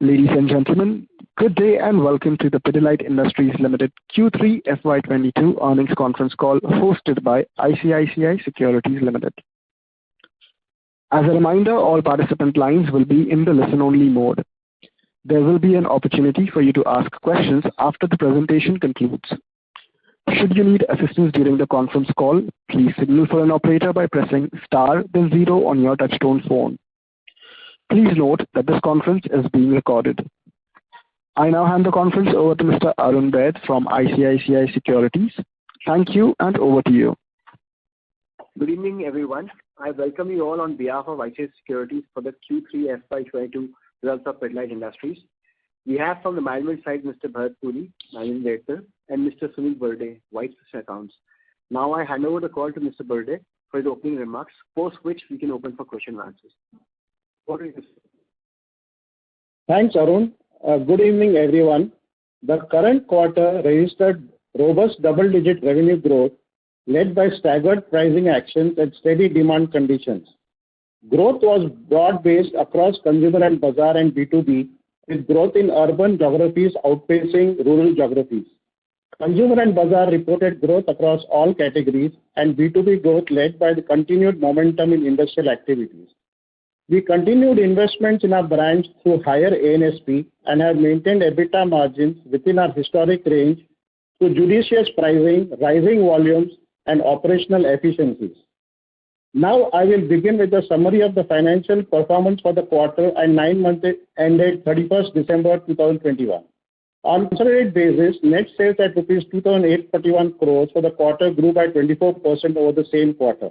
Ladies and gentlemen, good day and welcome to the Pidilite Industries Limited Q3 FY22 earnings conference call hosted by ICICI Securities Limited. As a reminder, all participant lines will be in the listen-only mode. There will be an opportunity for you to ask questions after the presentation concludes. Should you need assistance during the conference call, please signal for an operator by pressing star then 0 on your touchtone phone. Please note that this conference is being recorded. I now hand the conference over to Mr. Arun Baid from ICICI Securities. Thank you and over to you. Good evening, everyone. I welcome you all on behalf of ICICI Securities for the Q3 FY22 results of Pidilite Industries. We have from the management side Mr. Bharat Puri, Managing Director, and Mr. Sunil Burde, Vice President Accounts. Now I hand over the call to Mr. Burde for his opening remarks, post which we can open for question and answers. Thanks, Arun. Good evening, everyone. The current quarter registered robust double-digit revenue growth led by staggered pricing actions and steady demand conditions. Growth was broad-based across consumer and bazaar and B2B, with growth in urban geographies outpacing rural geographies. Consumer and bazaar reported growth across all categories, and B2B growth led by the continued momentum in industrial activities. We continued investments in our brands through higher A&SP and have maintained EBITDA margins within our historic range through judicious pricing, rising volumes, and operational efficiencies. Now I will begin with a summary of the financial performance for the quarter and 9 months ended 31st December 2021. On consolidated basis, net sales at rupees 2,841 crores for the quarter grew by 24% over the same quarter.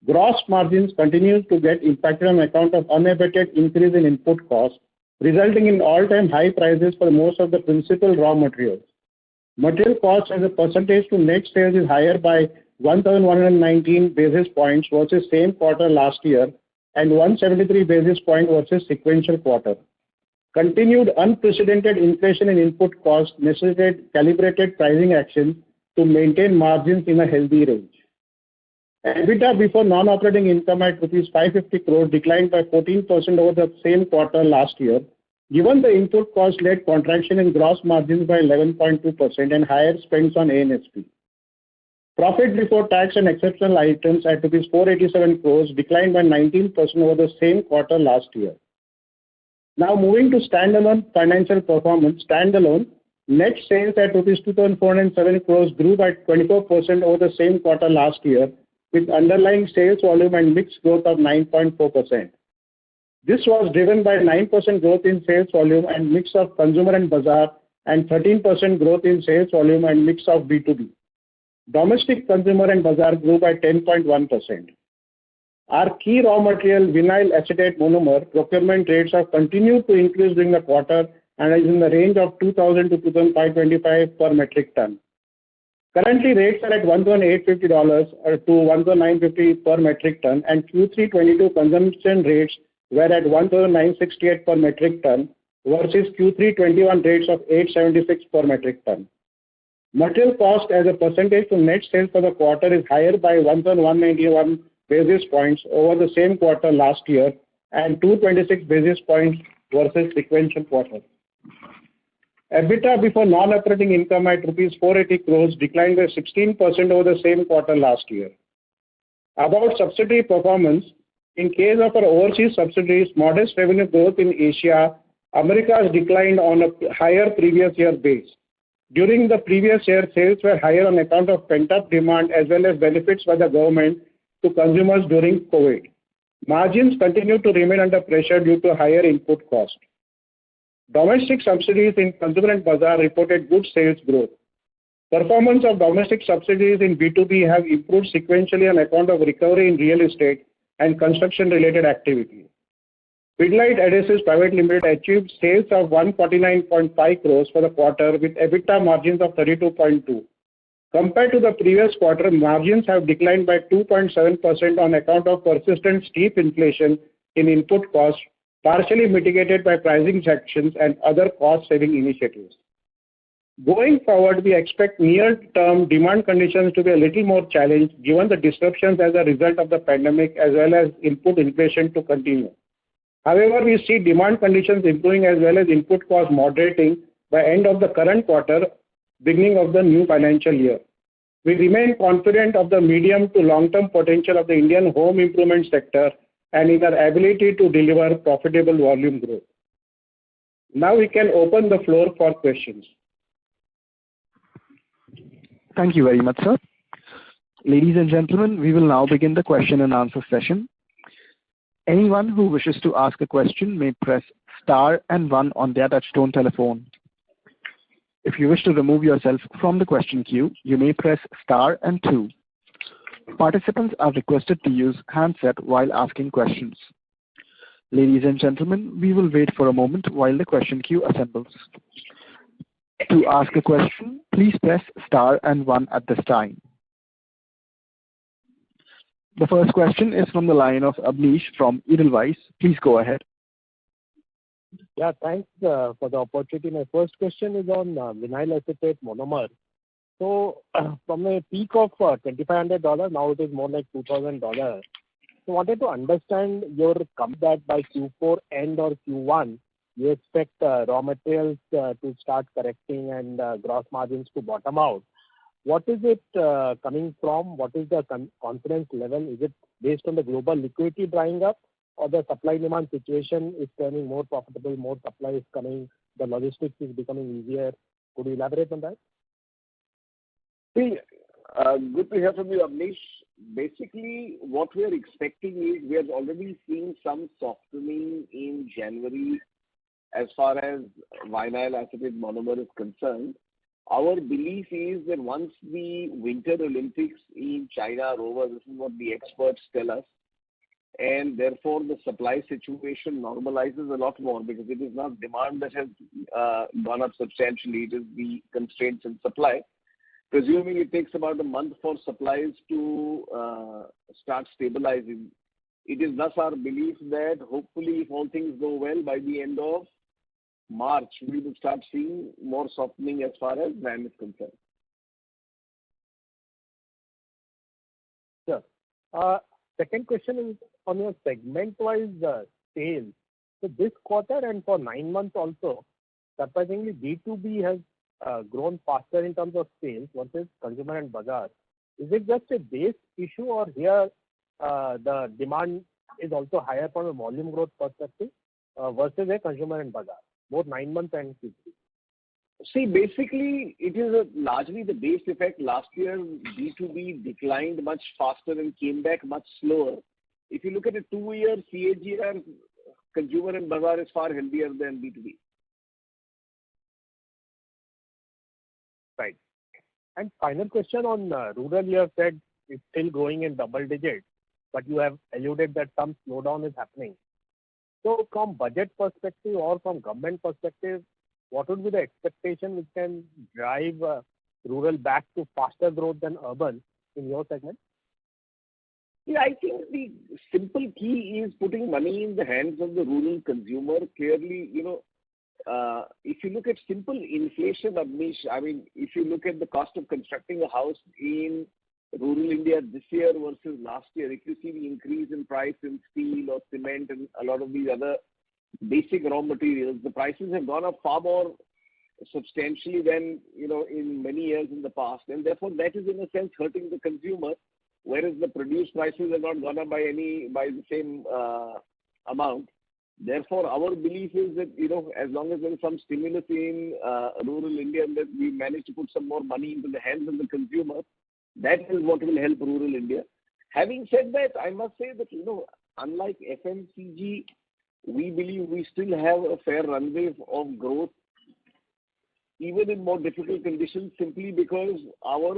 Gross margins continued to get impacted on account of unabated increase in input costs, resulting in all-time high prices for most of the principal raw materials. Material costs as a percentage to net sales is higher by 1,119 basis points versus same quarter last year and 173 basis points versus sequential quarter. Continued unprecedented inflation in input costs necessitated calibrated pricing actions to maintain margins in a healthy range. EBITDA before non-operating income at rupees 550 crores declined by 14% over the same quarter last year, given the input cost-led contraction in gross margins by 11.2% and higher spends on A&SP. Profit before tax and exceptional items at rupees 487 crores declined by 19% over the same quarter last year. Now moving to standalone financial performance. Standalone net sales at rupees 2,407 crores grew by 24% over the same quarter last year, with underlying sales volume and mix growth of 9.4%. This was driven by 9% growth in sales volume and mix of consumer and bazaar and 13% growth in sales volume and mix of B2B. Domestic consumer and bazaar grew by 10.1%. Our key raw material vinyl acetate monomer procurement rates have continued to increase during the quarter and is in the range of 2,000 to 2,525 per metric ton. Currently, rates are at $1,850 to $1,950 per metric ton, and Q3 22 consumption rates were at $1,968 per metric ton versus Q3 21 rates of $876 per metric ton. Material cost as a percentage to net sales for the quarter is higher by 1,191 basis points over the same quarter last year and 226 basis points versus sequential quarter. EBITDA before non-operating income at rupees 480 crores declined by 16% over the same quarter last year. About subsidiary performance, in case of our overseas subsidiaries, modest revenue growth in Asia, Americas declined on a higher previous year base. During the previous year, sales were higher on account of pent-up demand as well as benefits by the government to consumers during COVID. Margins continued to remain under pressure due to higher input cost. Domestic subsidiaries in consumer and bazaar reported good sales growth. Performance of domestic subsidiaries in B2B have improved sequentially on account of recovery in real estate and construction-related activity. Pidilite Adhesives Private Limited achieved sales of 149.5 crores for the quarter with EBITDA margins of 32.2. Compared to the previous quarter, margins have declined by 2.7% on account of persistent steep inflation in input costs, partially mitigated by pricing actions and other cost-saving initiatives. Going forward, we expect near-term demand conditions to be a little more challenged given the disruptions as a result of the pandemic as well as input inflation to continue. However, we see demand conditions improving as well as input costs moderating by end of the current quarter, beginning of the new financial year. We remain confident of the medium to long-term potential of the Indian home improvement sector and in our ability to deliver profitable volume growth. Now we can open the floor for questions. Thank you very much, sir. Ladies and gentlemen, we will now begin the question and answer session. Anyone who wishes to ask a question may press star and 1 on their touchtone telephone. If you wish to remove yourself from the question queue, you may press star and 2. Participants are requested to use handset while asking questions. Ladies and gentlemen, we will wait for a moment while the question queue assembles. To ask a question, please press star and 1 at this time. The first question is from the line of Abneesh from Edelweiss. Please go ahead. Yeah, thanks for the opportunity. My first question is on vinyl acetate monomer. So from a peak of $2,500, now it is more like $2,000. So wanted to understand your comeback by Q4 end or Q1. You expect raw materials to start correcting and gross margins to bottom out. What is it coming from? What is the confidence level? Is it based on the global liquidity drying up, or the supply-demand situation is turning more profitable, more supply is coming, the logistics is becoming easier? Could you elaborate on that? See, good to hear from you, Abneesh. Basically, what we are expecting is we are already seeing some softening in January as far as vinyl acetate monomer is concerned. Our belief is that once the Winter Olympics in China are over, this is what the experts tell us, and therefore the supply situation normalizes a lot more, because it is not demand that has gone up substantially, it is the constraints in supply. Presuming it takes about a month for supplies to start stabilizing, it is thus our belief that hopefully, if all things go well, by the end of March, we will start seeing more softening as far as VAM is concerned. Sure. Second question is on your segment-wise sales. So this quarter and for 9 months also, surprisingly, B2B has grown faster in terms of sales versus consumer and bazaar. Is it just a base issue, or here the demand is also higher from a volume growth perspective versus a consumer and bazaar, both 9 months and Q3? See, basically, it is largely the base effect. Last year, B2B declined much faster and came back much slower. If you look at a 2-year CAGR, consumer and bazaar is far healthier than B2B. Right. And final question on rural, you have said it's still growing in double digits, but you have alluded that some slowdown is happening. So from budget perspective or from government perspective, what would be the expectation which can drive rural back to faster growth than urban in your segment? Yeah, I think the simple key is putting money in the hands of the rural consumer. Clearly, if you look at simple inflation, Abneesh, I mean, if you look at the cost of constructing a house in rural India this year versus last year, if you see the increase in price in steel or cement and a lot of these other basic raw materials, the prices have gone up far more substantially than, in many years in the past. And therefore, that is in a sense hurting the consumer, whereas the produce prices have not gone up by the same amount. Therefore, our belief is that, as long as there is some stimulus in rural India and that we manage to put some more money into the hands of the consumer, that is what will help rural India. Having said that, I must say that, unlike FMCG, we believe we still have a fair runway of growth, even in more difficult conditions, simply because our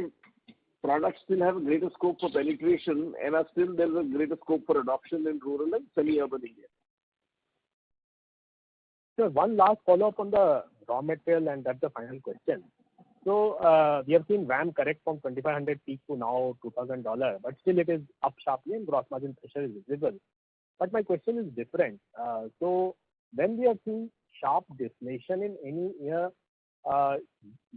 products still have a greater scope for penetration and there's a greater scope for adoption in rural and semi-urban India. So one last follow-up on the raw material, and that's the final question. So we have seen VAM correct from $2,500 peak to now $2,000, but still it is up sharply and gross margin pressure is visible. But my question is different. So when we are seeing sharp deflation in any year,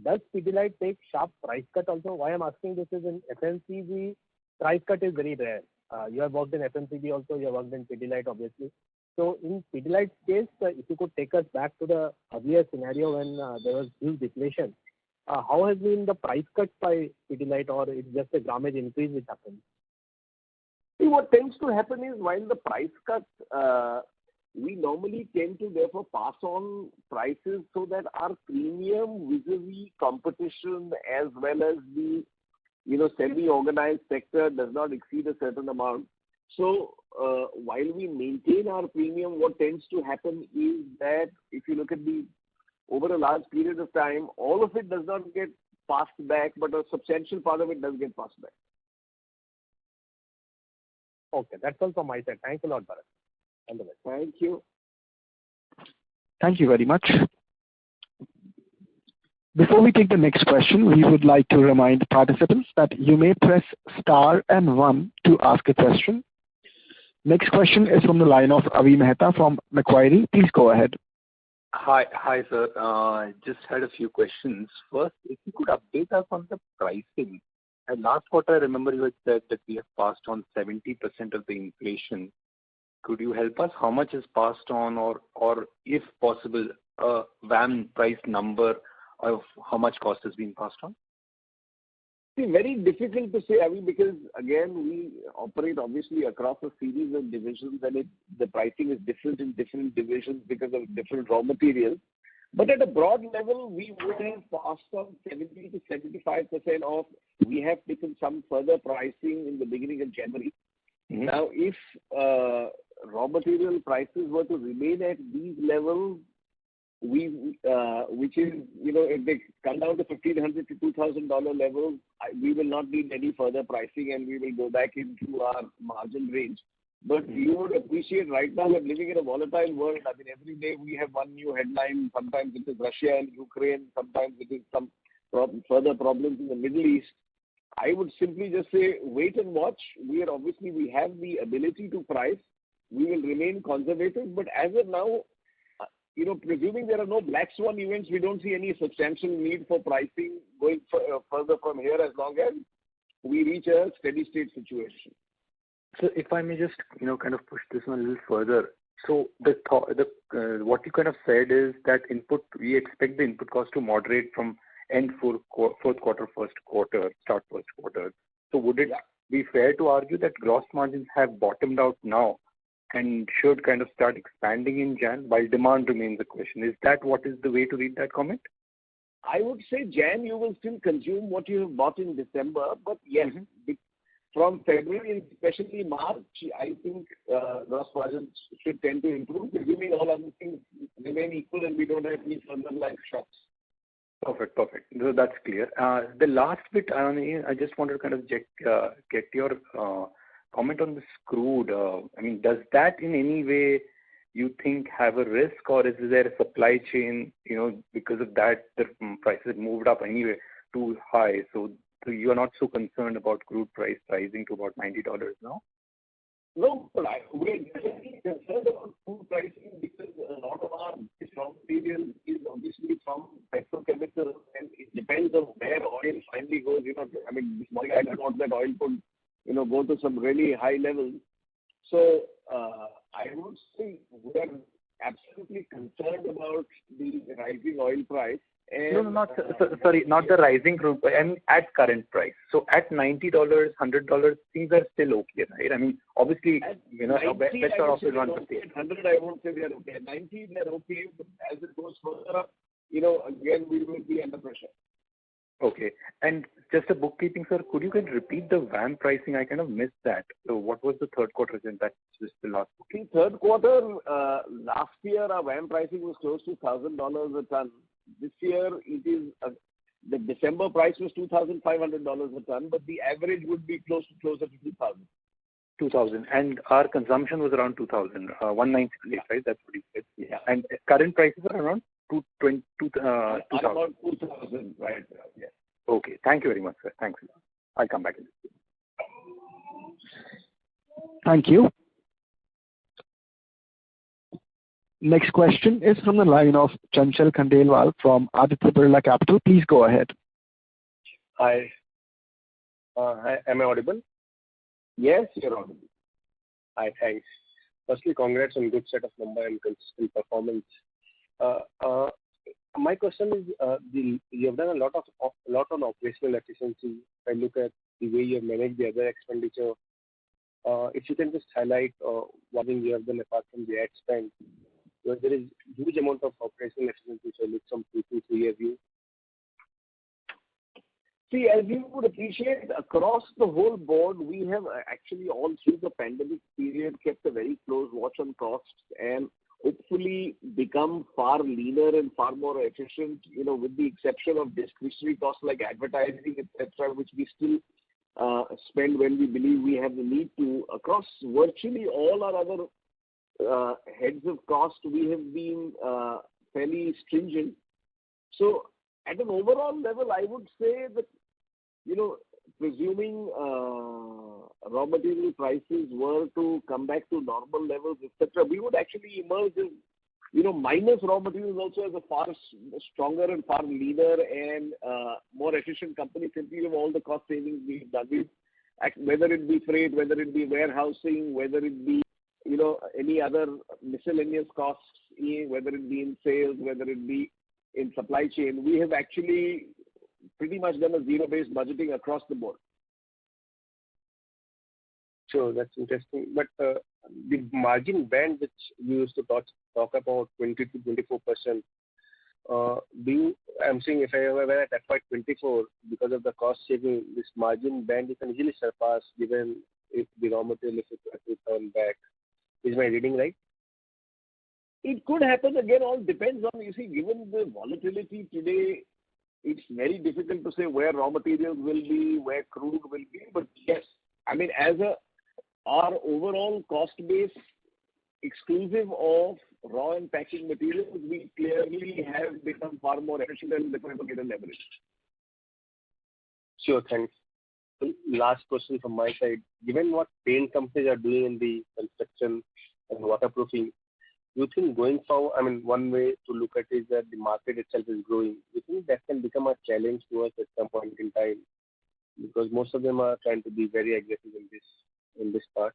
does Pidilite take sharp price cut also? Why I'm asking this is in FMCG, price cut is very rare. You have worked in FMCG also, you have worked in Pidilite obviously. So in Pidilite's case, if you could take us back to the earlier scenario when there was huge deflation, how has been the price cut by Pidilite, or it's just a grammage increase which happened? See, what tends to happen is while the price cut, we normally tend to therefore pass on prices so that our premium vis-a-vis competition as well as the semi-organized sector does not exceed a certain amount. So while we maintain our premium, what tends to happen is that if you look at over a large period of time, all of it does not get passed back, but a substantial part of it does get passed back. Okay, that's all from my side. Thanks a lot, Bharat. All the best. Thank you. Thank you very much. Before we take the next question, we would like to remind participants that you may press star and 1 to ask a question. Next question is from the line of Avi Mehta from Macquarie. Please go ahead. Hi, sir. Just had a few questions. First, if you could update us on the pricing. And last quarter, I remember you had said that we have passed on 70% of the inflation. Could you help us? How much is passed on, or if possible, a VAM price number of how much cost has been passed on? See, very difficult to say, Avi, because again, we operate obviously across a series of divisions, and the pricing is different in different divisions because of different raw materials. But at a broad level, we would have passed on 70 to 75% off. We have taken some further pricing in the beginning of January. Mm-hmm. Now, if raw material prices were to remain at these levels, which is, if they come down to $1,500 to $2,000 levels, we will not need any further pricing, and we will go back into our margin range. But you would appreciate right now we're living in a volatile world. I mean, every day we have one new headline. Sometimes it is Russia and Ukraine. Sometimes it is some further problems in the Middle East. I would simply just say wait and watch. We have the ability to price. We will remain conservative. But as of now, presuming there are no black swan events, we don't see any substantial need for pricing going further from here as long as we reach a steady state situation. So if I may just, kind of push this one a little further. So what you kind of said is that we expect the input cost to moderate from end fourth quarter, first quarter, start first quarter. So would it be fair to argue that gross margins have bottomed out now and should kind of start expanding in Jan while demand remains a question? Is that what is the way to read that comment? I would say Jan, you will still consume what you have bought in December, but yes, from February and especially March, I think gross margins should tend to improve, presuming all other things remain equal and we don't have any further life shocks. Perfect. So that's clear. The last bit, I just wanted to kind of get your comment on this crude. Does that in any way you think have a risk, or is there a supply chain, because of that the prices moved up anyway too high? So you are not so concerned about crude price rising to about $90 now? No, but we're definitely concerned about crude pricing because a lot of our raw material is obviously from petrochemicals, and it depends on where oil finally goes. This morning I thought that oil could, go to some really high levels. So I would say we are absolutely concerned about the rising oil price. And, not the rising crude price, at current price. So at $90, $100, things are still okay, right? Obviously, best off is 150. At 100, I won't say they are okay. At 90, they are okay, but as it goes further up, again, we will be under pressure. Okay. And just a bookkeeping, sir, could you repeat the VAM pricing? I kind of missed that. So what was the third quarter? That's just the last booking. Third quarter, last year, our VAM pricing was close to $1,000 a ton. This year, it is the December price was $2,500 a ton, but the average would be closer to 2,000. 2,000, and our consumption was around 2,000, 196, right? That's what you said. Yeah. And current prices are around 2,000. About 2,000, right? Yeah. Okay. Thank you very much, sir. Thanks. I'll come back in. Thank you. Next question is from the line of Chanchal Khandelwal from Aditya Birla Capital. Please go ahead. Hi. Am I audible? Yes, you're audible. Hi, thanks. Firstly, congrats on good set of number and consistent performance. My question is, you have done a lot on operational efficiency. If I look at the way you have managed the other expenditure, if you can just highlight what thing you have done apart from the ad spend. Because there is huge amount of operational efficiency, so look some 2-3 year view. See, as you would appreciate, across the whole board, we have actually all through the pandemic period kept a very close watch on costs and hopefully become far leaner and far more efficient, with the exception of discretionary costs like advertising, etc., which we still spend when we believe we have the need to. Across virtually all our other heads of cost, we have been fairly stringent. So at an overall level, I would say that, presuming raw material prices were to come back to normal levels, etc., we would actually emerge as, minus raw materials also as a far stronger and far leaner and more efficient company simply of all the cost savings we've done. Whether it be freight, whether it be warehousing, whether it be, any other miscellaneous costs, whether it be in sales, whether it be in supply chain, we have actually pretty much done a zero-based budgeting across the board. Sure, that's interesting. But the margin band which you used to talk about 20 to 24%, I'm saying if I were at FY24, because of the cost saving, this margin band you can easily surpass given if the raw material if turn back. Is my reading right? It could happen. Again, all depends on, given the volatility today, it's very difficult to say where raw materials will be, where crude will be. But yes, our overall cost base, exclusive of raw and packing materials, we clearly have become far more efficient and become able to leverage. Sure, thanks. Last question from my side. Given what paint companies are doing in the construction and waterproofing, you think going forward, one way to look at it is that the market itself is growing. You think that can become a challenge to us at some point in time? Because most of them are trying to be very aggressive in this part.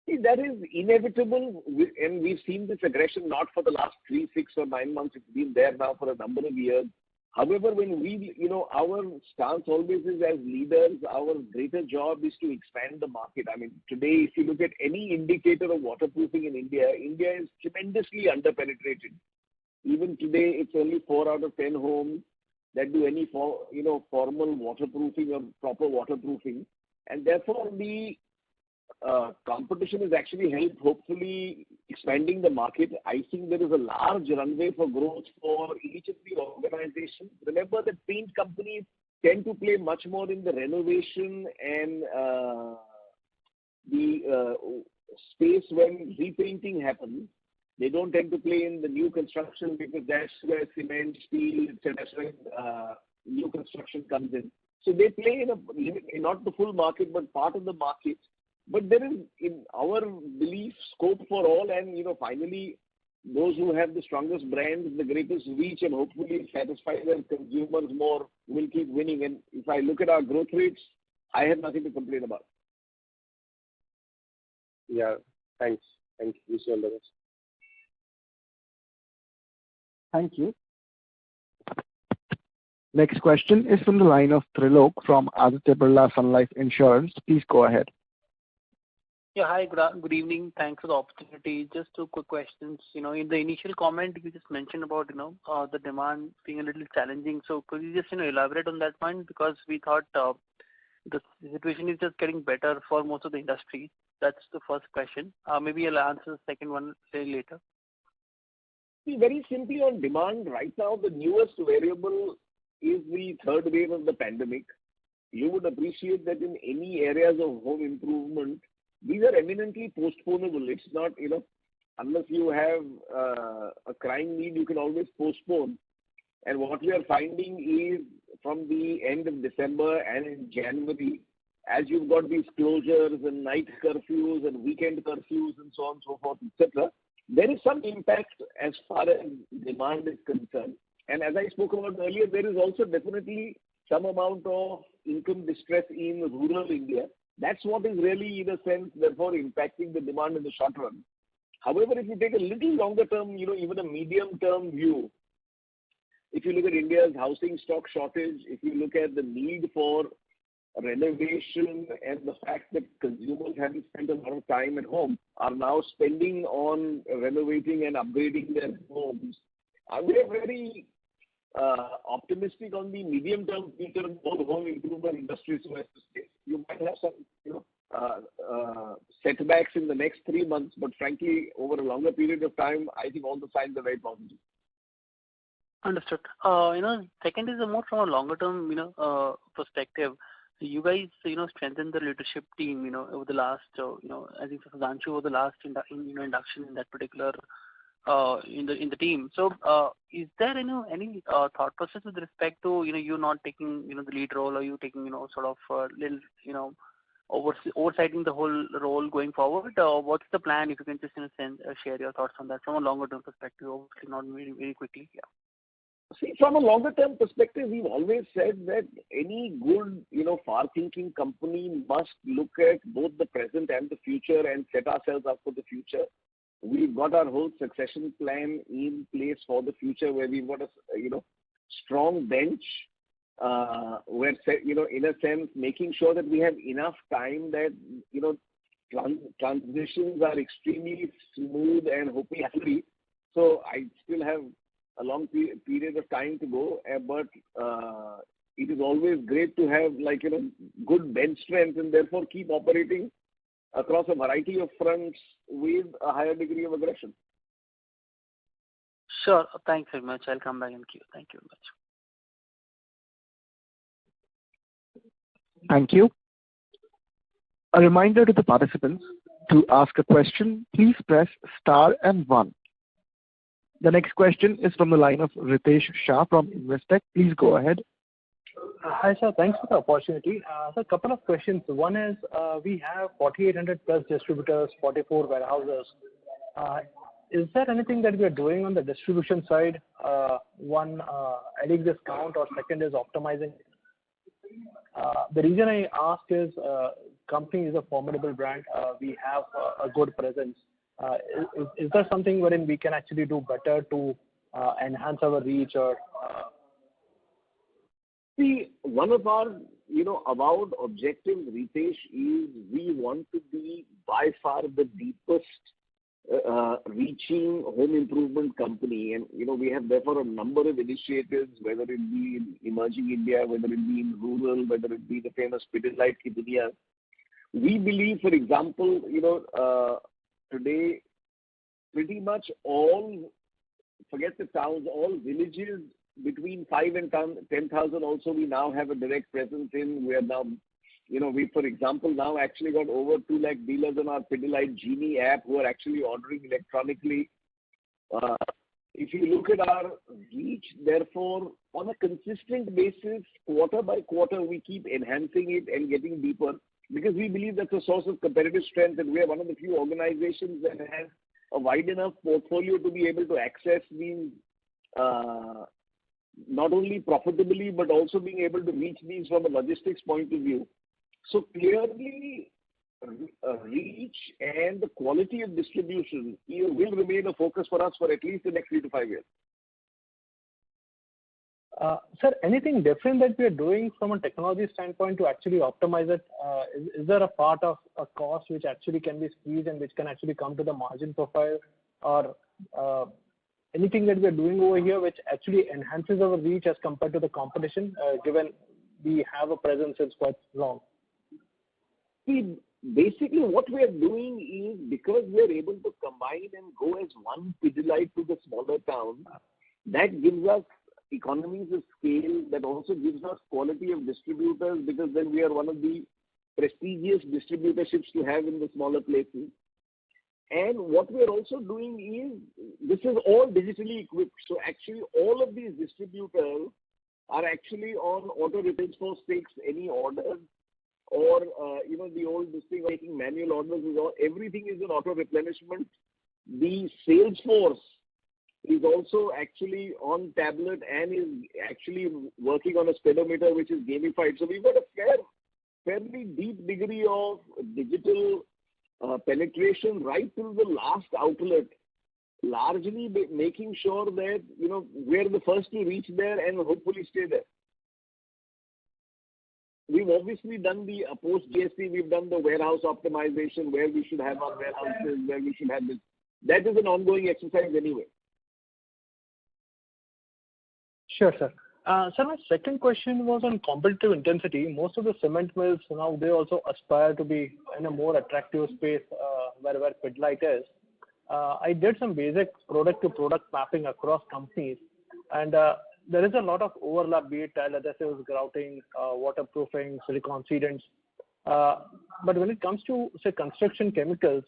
See, that is inevitable, and we've seen this aggression not for the last 3, 6, or 9 months. It's been there now for a number of years. However, when our stance always is as leaders, our greater job is to expand the market. Today, if you look at any indicator of waterproofing in India, India is tremendously underpenetrated. Even today, it's only 4 out of 10 homes that do any formal waterproofing or proper waterproofing. And therefore, the competition is actually helped, hopefully, expanding the market. I think there is a large runway for growth for each of the organizations. Remember that paint companies tend to play much more in the renovation and the space when repainting happens. They don't tend to play in the new construction because that's where cement, steel, etc., that's where new construction comes in. So they play in not the full market, but part of the market. But there is, in our belief, scope for all, and finally, those who have the strongest brands, the greatest reach, and hopefully satisfy their consumers more will keep winning. And if I look at our growth rates, I have nothing to complain about. Yeah, thanks. Thank you. Wish you all the best. Thank you. Next question is from the line of Trilok from Aditya Birla Sun Life Insurance. Please go ahead. Yeah, hi, good evening. Thanks for the opportunity. Just 2 quick questions. In the initial comment, you just mentioned about, the demand being a little challenging. So could you just, elaborate on that point? Because we thought the situation is just getting better for most of the industry. That's the first question. Maybe I'll answer the second one later. See, very simply on demand, right now, the newest variable is the third wave of the pandemic. You would appreciate that in any areas of home improvement, these are eminently postponable. It's not, unless you have a crying need, you can always postpone. And what we are finding is from the end of December and in January, as you've got these closures and night curfews and weekend curfews and so on and so forth, etc., there is some impact as far as demand is concerned. And as I spoke about earlier, there is also definitely some amount of income distress in rural India. That's what is really, in a sense, therefore impacting the demand in the short run. However, if you take a little longer term, even a medium term view, if you look at India's housing stock shortage, if you look at the need for renovation and the fact that consumers having spent a lot of time at home are now spending on renovating and upgrading their homes, we are very optimistic on the medium term future of both home improvement industry. So as to say, you might have some setbacks in the next 3 months, but frankly, over a longer period of time, I think all the signs are very positive. Understood. Second is more from a longer term, perspective. You guys, strengthened the leadership team, over the last, I think Sudhanshu over the last induction in that particular, in the team. So, is there any thought process with respect to, you not taking, the lead role, or you taking, sort of little, oversighting the whole role going forward? What's the plan? If you can just, share your thoughts on that from a longer term perspective, obviously not very, very quickly. Yeah. See, from a longer term perspective, we've always said that any good, far-thinking company must look at both the present and the future and set ourselves up for the future. We've got our whole succession plan in place for the future, where we've got a, strong bench, where, in a sense, making sure that we have enough time that, transitions are extremely smooth and hopefully happy. So I still have a long period of time to go, but it is always great to have good bench strength and therefore keep operating across a variety of fronts with a higher degree of aggression. Sure. Thanks very much. I'll come back in queue. Thank you very much. Thank you. A reminder to the participants, to ask a question, please press star and 1. The next question is from the line of Ritesh Shah from Investec. Please go ahead. Hi, sir. Thanks for the opportunity. So a couple of questions. One is, we have 4,800 plus distributors, 44 warehouses. Is there anything that we are doing on the distribution side? One, adding discount, or second is optimizing? The reason I ask is, company is a formidable brand. We have a good presence. Is there something wherein we can actually do better to enhance our reach or? See, one of our, avowed objectives, Ritesh, is we want to be by far the deepest reaching home improvement company. And, we have therefore a number of initiatives, whether it be in emerging India, whether it be in rural, whether it be the famous Pidilite ki duniya. We believe, for example, today, pretty much all, forget the towns, all villages between 5 and 10,000 also we now have a direct presence in. We are now, we, for example, now actually got over 2 lakh dealers on our Pidilite Genie app who are actually ordering electronically. If you look at our reach, therefore, on a consistent basis, quarter by quarter, we keep enhancing it and getting deeper, because we believe that's a source of competitive strength, and we are one of the few organizations that have a wide enough portfolio to be able to access these, not only profitably, but also being able to reach these from a logistics point of view. So clearly, reach and the quality of distribution will remain a focus for us for at least the next 3 to 5 years. Sir, anything different that we are doing from a technology standpoint to actually optimize it? Is there a part of a cost which actually can be squeezed and which can actually come to the margin profile, or anything that we are doing over here which actually enhances our reach as compared to the competition, given we have a presence since quite long? See, basically what we are doing is, because we are able to combine and go as one Pidilite to the smaller town, that gives us economies of scale, that also gives us quality of distributors, because then we are one of the prestigious distributorships to have in the smaller places. And what we are also doing is, this is all digitally equipped. So actually all of these distributors are actually on auto returns for takes any orders, or the old thing making manual orders is all, everything is in auto replenishment. The sales force is also actually on tablet and is actually working on a speedometer which is gamified. So we've got a fair fairly deep degree of digital penetration right till the last outlet, largely making sure that, we're the first to reach there and hopefully stay there. We've obviously done the post GST, we've done the warehouse optimization, where we should have our warehouses, where we should have this. That is an ongoing exercise anyway. Sure, sir. Sir, my second question was on competitive intensity. Most of the cement mills now, they also aspire to be in a more attractive space where Pidilite is. I did some basic product-to-product mapping across companies, and there is a lot of overlap, be it tile adhesives, grouting, waterproofing, silicone sealants. But when it comes to, say, construction chemicals,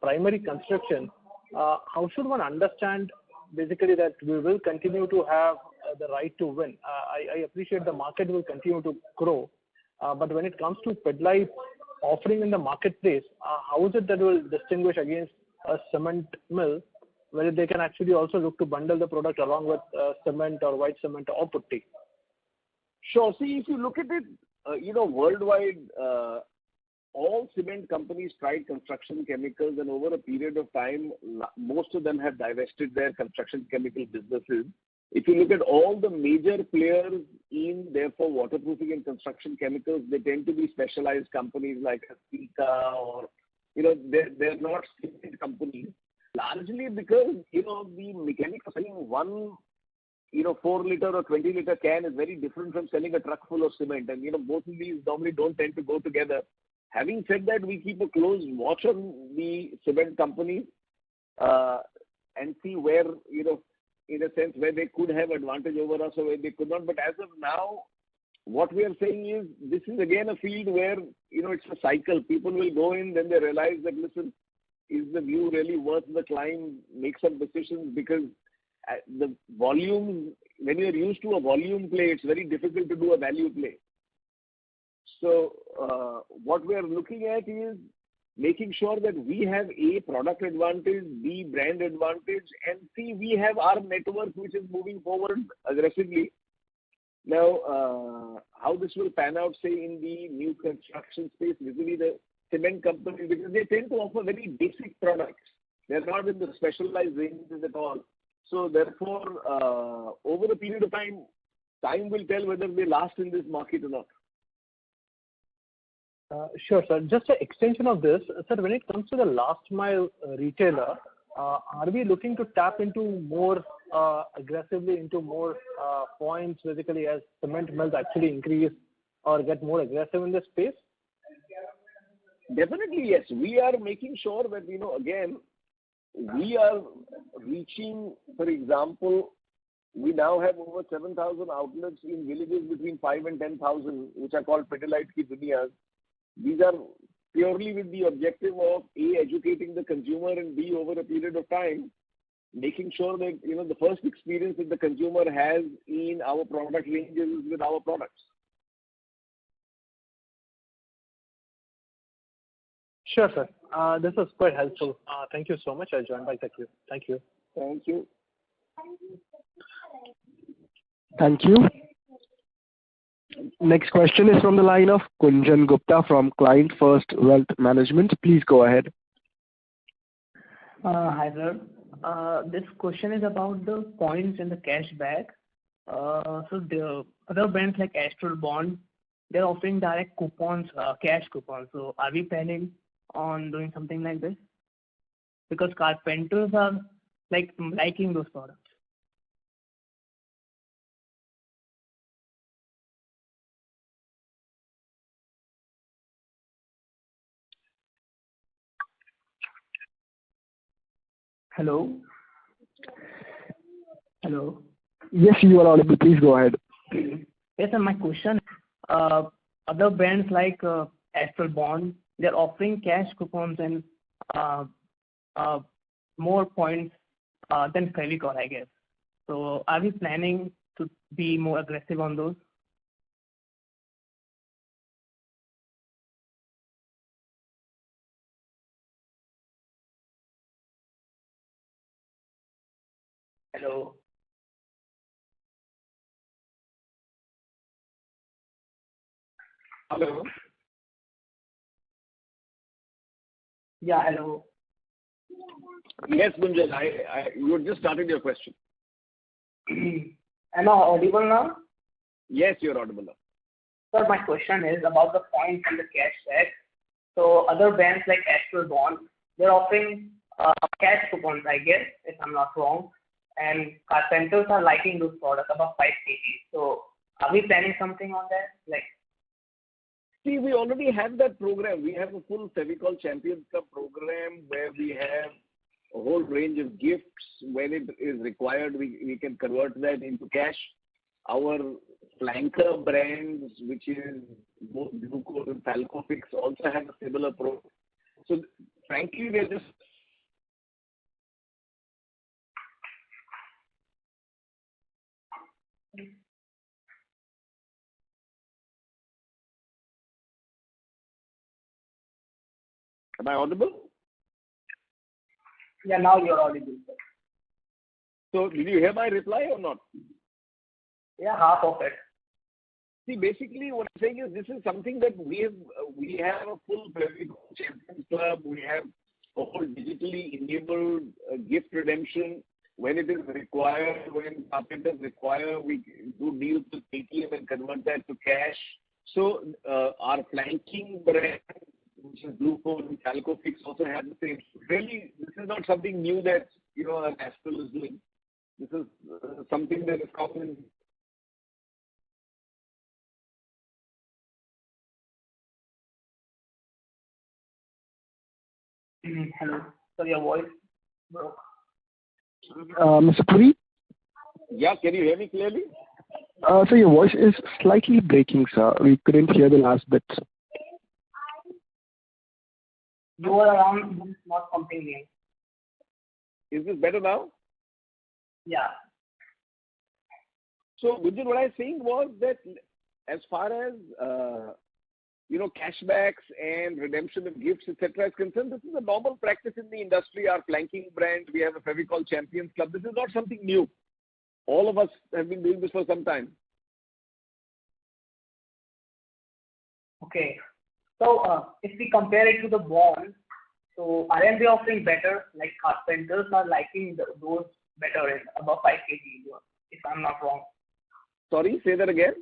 primary construction, how should one understand basically that we will continue to have the right to win? I appreciate the market will continue to grow, but when it comes to Pidilite offering in the marketplace, how is it that will distinguish against a cement mill, where they can actually also look to bundle the product along with cement or white cement or putty? Sure. See, if you look at it, worldwide, all cement companies tried construction chemicals, and over a period of time, most of them have divested their construction chemical businesses. If you look at all the major players in, therefore, waterproofing and construction chemicals, they tend to be specialized companies like Astika or, they're not cement companies. Largely because, the mechanics of selling one, 4-liter or 20-liter can is very different from selling a truck full of cement. And, both of these normally don't tend to go together. Having said that, we keep a close watch on the cement companies and see where, in a sense, where they could have advantage over us or where they could not. But as of now, what we are saying is this is again a field where, it's a cycle. People will go in, then they realize that, listen, is the view really worth the climb? Make some decisions, because the volume, when you're used to a volume play, it's very difficult to do a value play. So what we are looking at is making sure that we have A, product advantage, B, brand advantage, and C, we have our network which is moving forward aggressively. Now, how this will pan out, say, in the new construction space, vis-a-vis the cement companies, because they tend to offer very basic products. They're not in the specialized ranges at all. So therefore, over a period of time will tell whether they last in this market or not. Sure, sir. Just an extension of this, sir, when it comes to the last mile retailer, are we looking to tap into more aggressively into more points, basically, as cement mills actually increase or get more aggressive in this space? Definitely, yes. We are making sure that, again, we are reaching, for example, we now have over 7,000 outlets in villages between 5 and 10,000, which are called Pidilite Ki Duniyas. These are purely with the objective of A, educating the consumer, and B, over a period of time, making sure that, the first experience that the consumer has in our product ranges is with our products. Sure, sir. This was quite helpful. Thank you so much. I'll join back the queue. Thank you. Thank you. Thank you. Next question is from the line of Kunjan Gupta from Client First Wealth Management. Please go ahead. Hi, sir. This question is about the points and the cash back. So the other brands like Astral Bond, they're offering direct coupons, cash coupons. So are we planning on doing something like this? Because carpenters are liking those products. Hello? Hello? Yes, you are audible. Please go ahead. Yes, sir. My question, other brands like Astral Bond, they're offering cash coupons and more points than Fevicol, I guess. So are we planning to be more aggressive on those? Hello? Hello? Yeah, hello. Yes, Gunjan, you just started your question. Am I audible now? Yes, you're audible now. Sir, my question is about the points and the cashback. So other banks like Astral Bond, they're offering cash coupons, I guess, if I'm not wrong. And carpenters are liking those products above 5 kg. So are we planning something on that? Like, see, we already have that program. We have a full Fevicol Champions Club program where we have a whole range of gifts. When it is required, we can convert that into cash. Our flanker brands, which is both Glucose and Falcofix, also have a similar program. So, frankly, we are just Am I audible? yeah, now you're audible, sir. So, did you hear my reply or not? Yeah, half of it. See, basically, what I'm saying is this is something that we have a full Champions Club. We have a whole digitally enabled gift redemption. When it is required, when carpenters require, we do deals with ATM and convert that to cash. So our flanking brand, which is Glucose and Falcofix, also have the same. Really, this is not something new that Astral is doing. This is something that is common. Hello. So your voice broke. Mr. Puri? Yeah, can you hear me clearly? So your voice is slightly breaking, sir. We couldn't hear the last bit. You are around, this is not something new. Is this better now? Yeah. So, Gunjan, what I was saying was that as far as cashbacks and redemption of gifts, etc., is concerned, this is a normal practice in the industry. Our flanking brand, we have a Fevicol Champions Club. This is not something new. All of us have been doing this for some time. Okay. So if we compare it to the bond, so aren't they offering better? Like carpenters are liking those better, above 5 kg, if I'm not wrong. Sorry, say that again.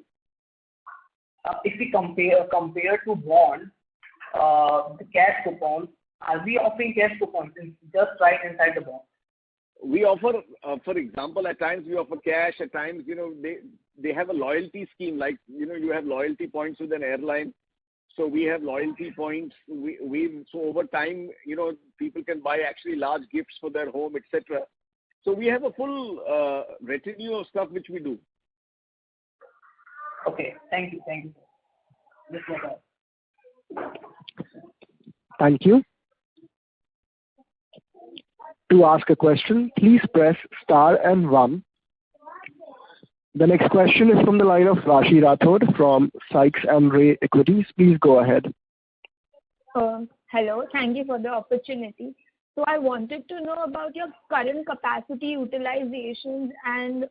If we compare to bond, the cash coupons, are we offering cash coupons just right inside the bond? We offer, for example, at times we offer cash. At times, they have a loyalty scheme. Like you have loyalty points with an airline. So we have loyalty points. So over time, people can buy actually large gifts for their home, etc. So we have a full retinue of stuff which we do. Okay, thank you. This was all. Thank you. To ask a question, please press star and 1. The next question is from the line of Rashi Rathod from Sykes and Ray Equities. Please go ahead. Hello, thank you for the opportunity. So I wanted to know about your current capacity utilizations and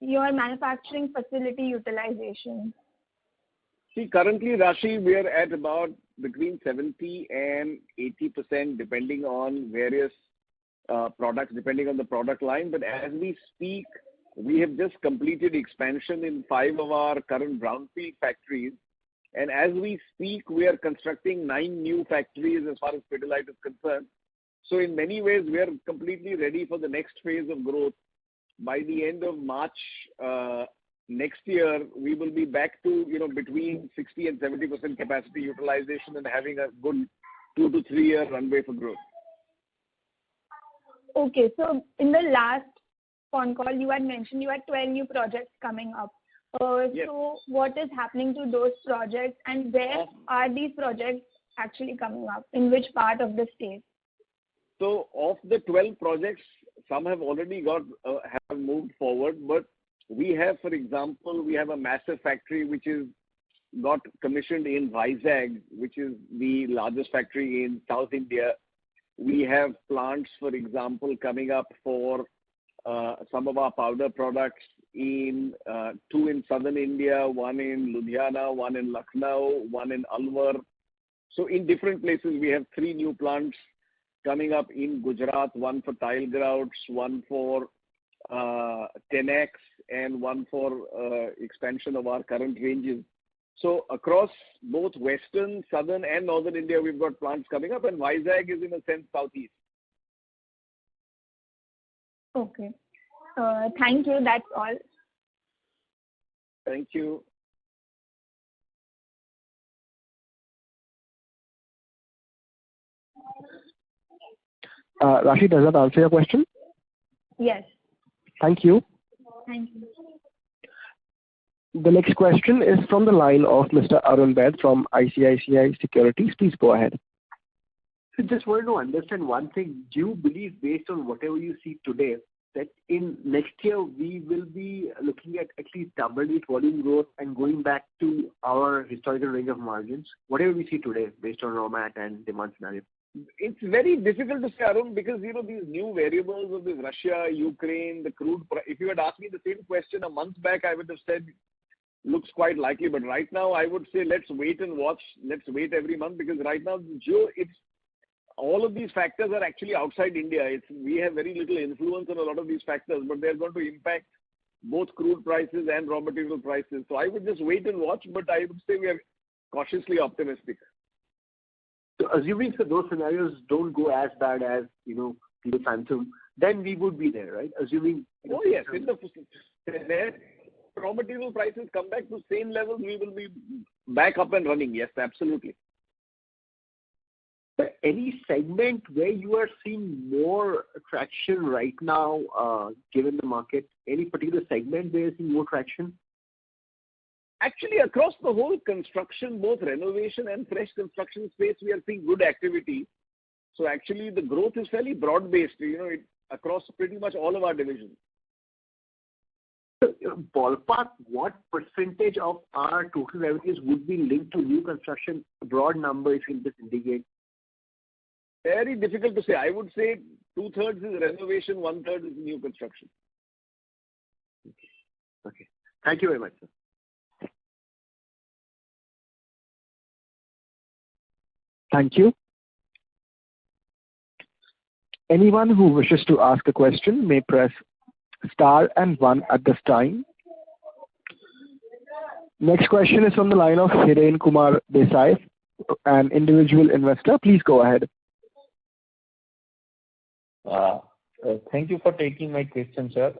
your manufacturing facility utilization. See, currently, Rashi, we are at about between 70 and 80%, depending on various products, depending on the product line. But as we speak, we have just completed expansion in 5 of our current brownfield factories. And as we speak, we are constructing 9 new factories as far as Pidilite is concerned. So in many ways, we are completely ready for the next phase of growth. By the end of March next year, we will be back to, between 60 and 70% capacity utilization and having a good 2 to 3 year runway for growth. Okay, so in the last Concall, you had mentioned you had 12 new projects coming up. Yes. So what is happening to those projects and where are these projects actually coming up? In which part of the state? So of the 12 projects, some have already have moved forward, but we have, for example, we have a massive factory which is got commissioned in Vizag, which is the largest factory in South India. We have plants, for example, coming up for some of our powder products in 2 in southern India, 1 in Ludhiana, 1 in Lucknow, 1 in Alwar. So in different places, we have 3 new plants coming up in Gujarat, one for tile grouts, one for 10X, and one for expansion of our current ranges. So across both western, southern, and northern India, we've got plants coming up, and Vizag is in a sense southeast. Okay. Thank you. That's all. Thank you. Rashi, does that answer your question? Yes. Thank you. Thank you. The next question is from the line of Mr. Arun Baid from ICICI Securities. Please go ahead. So just wanted to understand one thing. Do you believe, based on whatever you see today, that in next year we will be looking at least double-digit volume growth and going back to our historical range of margins, whatever we see today based on raw mat and demand scenario? It's very difficult to say, Arun, because, these new variables of this Russia, Ukraine, the crude, if you had asked me the same question a month back, I would have said, looks quite likely. But right now, I would say, let's wait and watch. Let's wait every month, because right now, all of these factors are actually outside India. We have very little influence on a lot of these factors, but they're going to impact both crude prices and raw material prices. So I would just wait and watch, but I would say we are cautiously optimistic. So assuming those scenarios don't go as bad as, people phantom, then we would be there, right? Assuming. Oh, yes. In the raw material prices come back to same levels, we will be back up and running. Yes, absolutely. Any segment where you are seeing more traction right now, given the market? Any particular segment where you're seeing more traction? Actually, across the whole construction, both renovation and fresh construction space, we are seeing good activity. So actually, the growth is fairly broad-based, across pretty much all of our divisions. So, ballpark, what percentage of our total revenues would be linked to new construction? A broad number, if you can just indicate. Very difficult to say. I would say 2/3 is renovation, 1/3 is new construction. Okay. Thank you very much, sir. Thank you. Anyone who wishes to ask a question may press star and 1 at this time. Next question is from the line of Hiren Kumar Desai, an individual investor. Please go ahead. Thank you for taking my question, sir.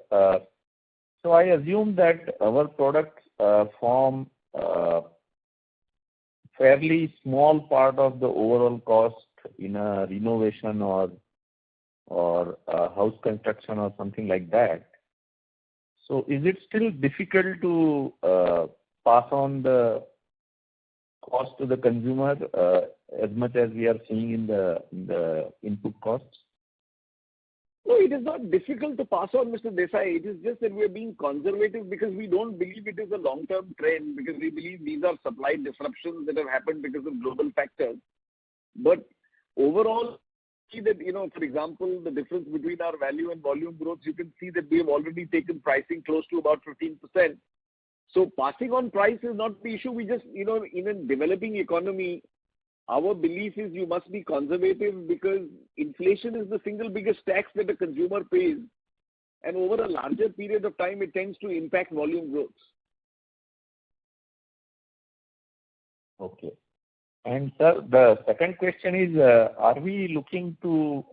So I assume that our products form a fairly small part of the overall cost in a renovation or house construction or something like that. So is it still difficult to pass on the cost to the consumer as much as we are seeing in the input costs? No, it is not difficult to pass on, Mr. Desai. It is just that we are being conservative because we don't believe it is a long-term trend, because we believe these are supply disruptions that have happened because of global factors. But overall, see that, for example, the difference between our value and volume growth, you can see that we have already taken pricing close to about 15%. So passing on price is not the issue. We just, in a developing economy, our belief is you must be conservative because inflation is the single biggest tax that a consumer pays. And over a larger period of time, it tends to impact volume growth. Okay. And sir, the second question is, are we looking to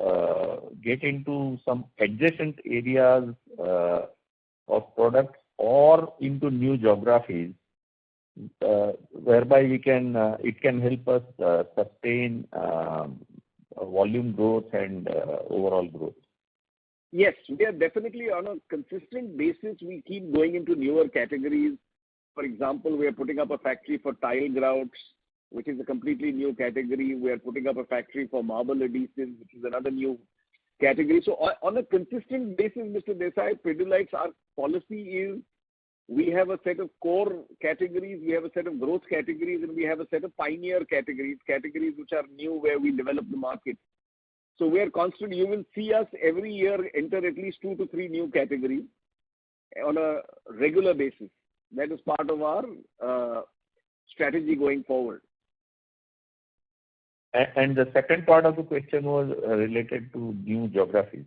get into some adjacent areas of products or into new geographies, whereby it can help us sustain volume growth and overall growth? Yes, we are definitely on a consistent basis. We keep going into newer categories. For example, we are putting up a factory for tile grouts, which is a completely new category. We are putting up a factory for marble adhesives, which is another new category. So on a consistent basis, Mr. Desai, Pidilite's, our policy is we have a set of core categories, we have a set of growth categories, and we have a set of pioneer categories which are new where we develop the market. So we are constant. You will see us every year enter at least 2 to 3 new categories on a regular basis. That is part of our strategy going forward. And the second part of the question was related to new geographies.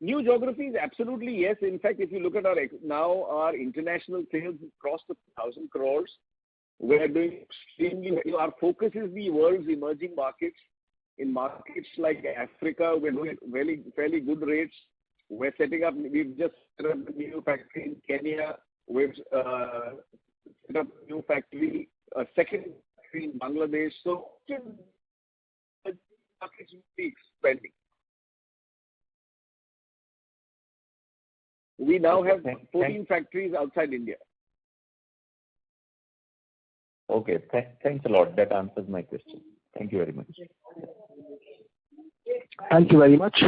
New geographies, absolutely yes. In fact, if you look at our international sales crossed 1,000 crores. We're doing extremely well. Our focus is the world's emerging markets. In markets like Africa, we're doing fairly good rates. We've just set up a new factory in Kenya. We've set up a new factory, a second factory in Bangladesh. So markets will be expanding. We now have 14 factories outside India. Okay, thanks a lot. That answers my question. Thank you very much. Thank you very much.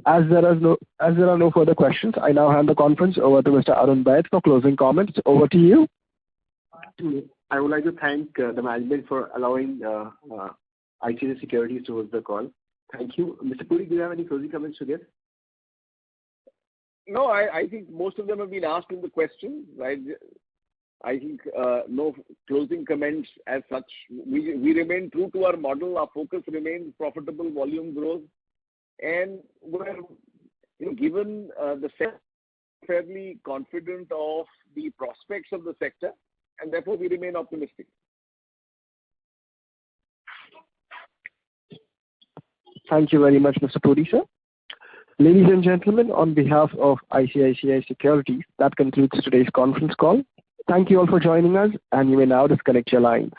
As there are no further questions, I now hand the conference over to Mr. Arun Baid for closing comments. Over to you. I would like to thank the management for allowing ICICI Securities to host the call. Thank you. Mr. Puri, do you have any closing comments to give? No, I think most of them have been asked in the question. Right? I think no closing comments as such. We remain true to our model. Our focus remains profitable volume growth, and we're given the sector, fairly confident of the prospects of the sector, and therefore we remain optimistic. Thank you very much, Mr. Puri, sir. Ladies and gentlemen, on behalf of ICICI Securities, that concludes today's conference call. Thank you all for joining us, and you may now disconnect your lines.